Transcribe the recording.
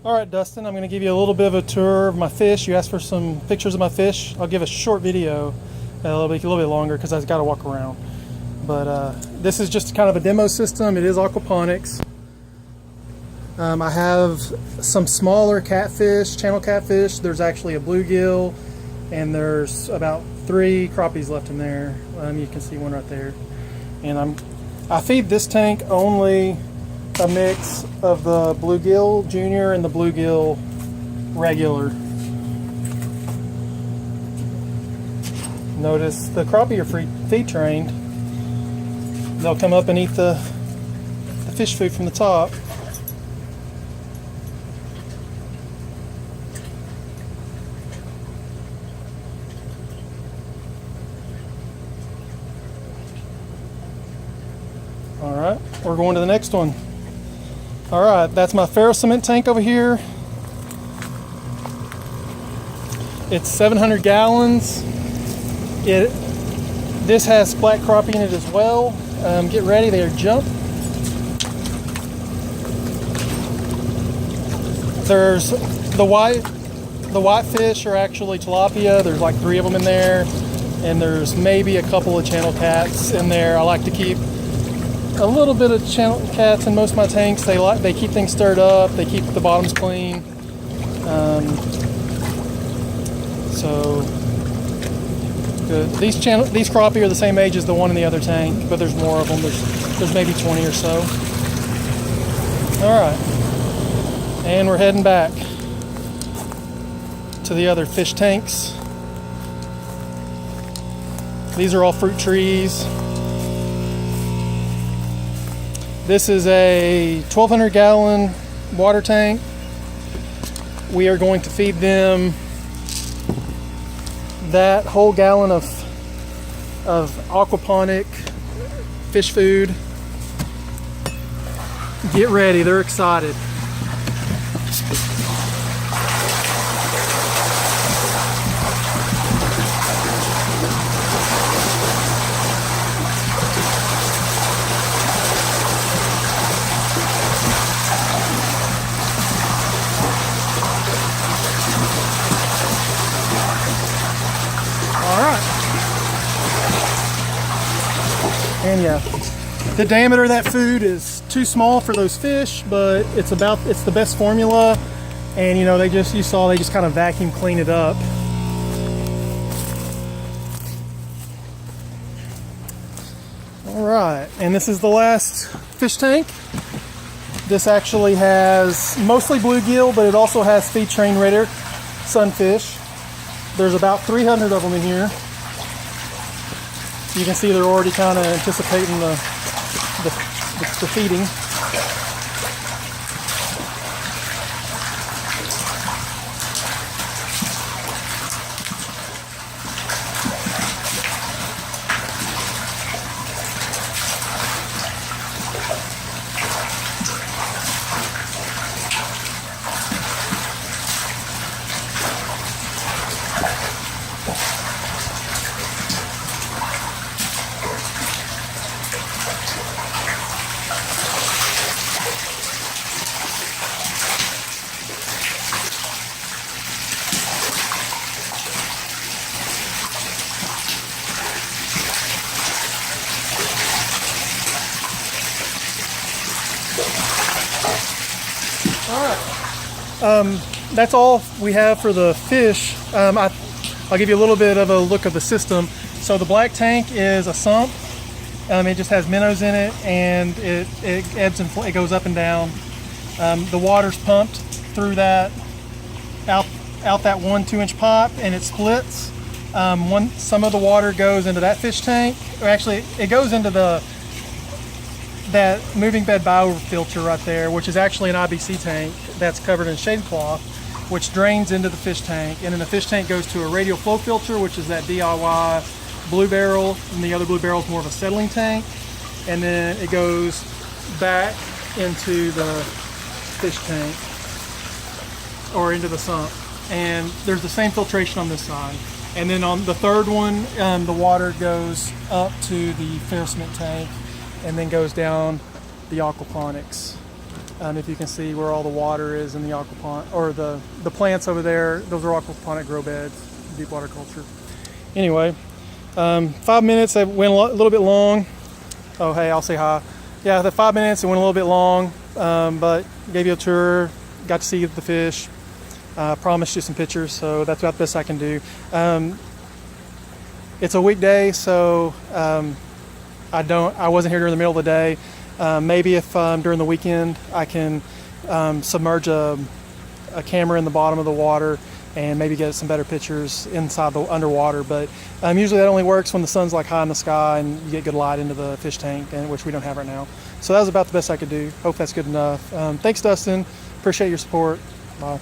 All right, Dustin, I'm going to give you a little bit of a tour of my fish. You asked for some pictures of my fish. I'll give a short video, a little bit longer because I've got to walk around. But this is just kind of a demo system. It is aquaponics. I have some smaller catfish, channel catfish. There's actually a bluegill, and there's about 3 crappies left in there. You can see one right there. And I feed this tank only a mix of the bluegill junior and the bluegill regular. Notice the crappie are feed trained. They'll come up and eat the fish food from the top. All right, we're going to the next one. All right, that's my ferro cement tank over here. It's 700 gallons. This has black crappie in it as well. Get ready, they are jump. There's the white fish are actually tilapia. There's like 3 of them in there, and there's maybe a couple of channel cats in there. I like to keep a little bit of channel cats in most of my tanks. They keep things stirred up. They keep the bottoms clean. So good. These crappie are the same age as the one in the other tank, but there's more of them. There's maybe 20 or so. All right, and we're heading back to the other fish tanks. These are all fruit trees. This is a 1,200 gallon water tank. We are going to feed them that whole gallon of aquaponic fish food. Get ready, they're excited. And yeah, the diameter of that food is too small for those fish, but it's the best formula. And you know, they just kind of vacuum clean it up. All right, and this is the last fish tank. This actually has mostly bluegill, but it also has feed train redder sunfish. There's about 300 of them in here. You can see they're already kind of anticipating the feeding. That's all we have for the fish. I'll give you a little bit of a look of the system. So the black tank is a sump. It just has minnows in it, and it ebbs and it goes up and down. The water's pumped through that out that 1-2-inch pipe, and it splits. Some of the water goes into that fish tank, or actually it goes into that moving bed biofilter right there, which is actually an IBC tank that's covered in shade cloth, which drains into the fish tank. And then the fish tank goes to a radial flow filter, which is that DIY blue barrel, and the other blue barrel is more of a settling tank. And then it goes back into the fish tank, or into the sump. And there's the same filtration on this side. And then on the third one, the water goes up to the ferro cement tank and then goes down the aquaponics. If you can see where all the water is in the aquaponic, or the plants over there, those are aquaponic grow beds, deep water culture. Anyway, 5 minutes, I went a little bit long. Oh, hey, I'll say hi. Yeah, the 5 minutes, it went a little bit long, but gave you a tour, got to see the fish, promised you some pictures, so that's about the best I can do. It's a weekday, so I wasn't here during the middle of the day. Maybe if during the weekend I can submerge a camera in the bottom of the water and maybe get some better pictures inside the underwater. But usually that only works when the sun's like high in the sky and you get good light into the fish tank, and which we don't have right now. So that was about the best I could do. Hope that's good enough. Thanks, Dustin. Appreciate your support. Bye.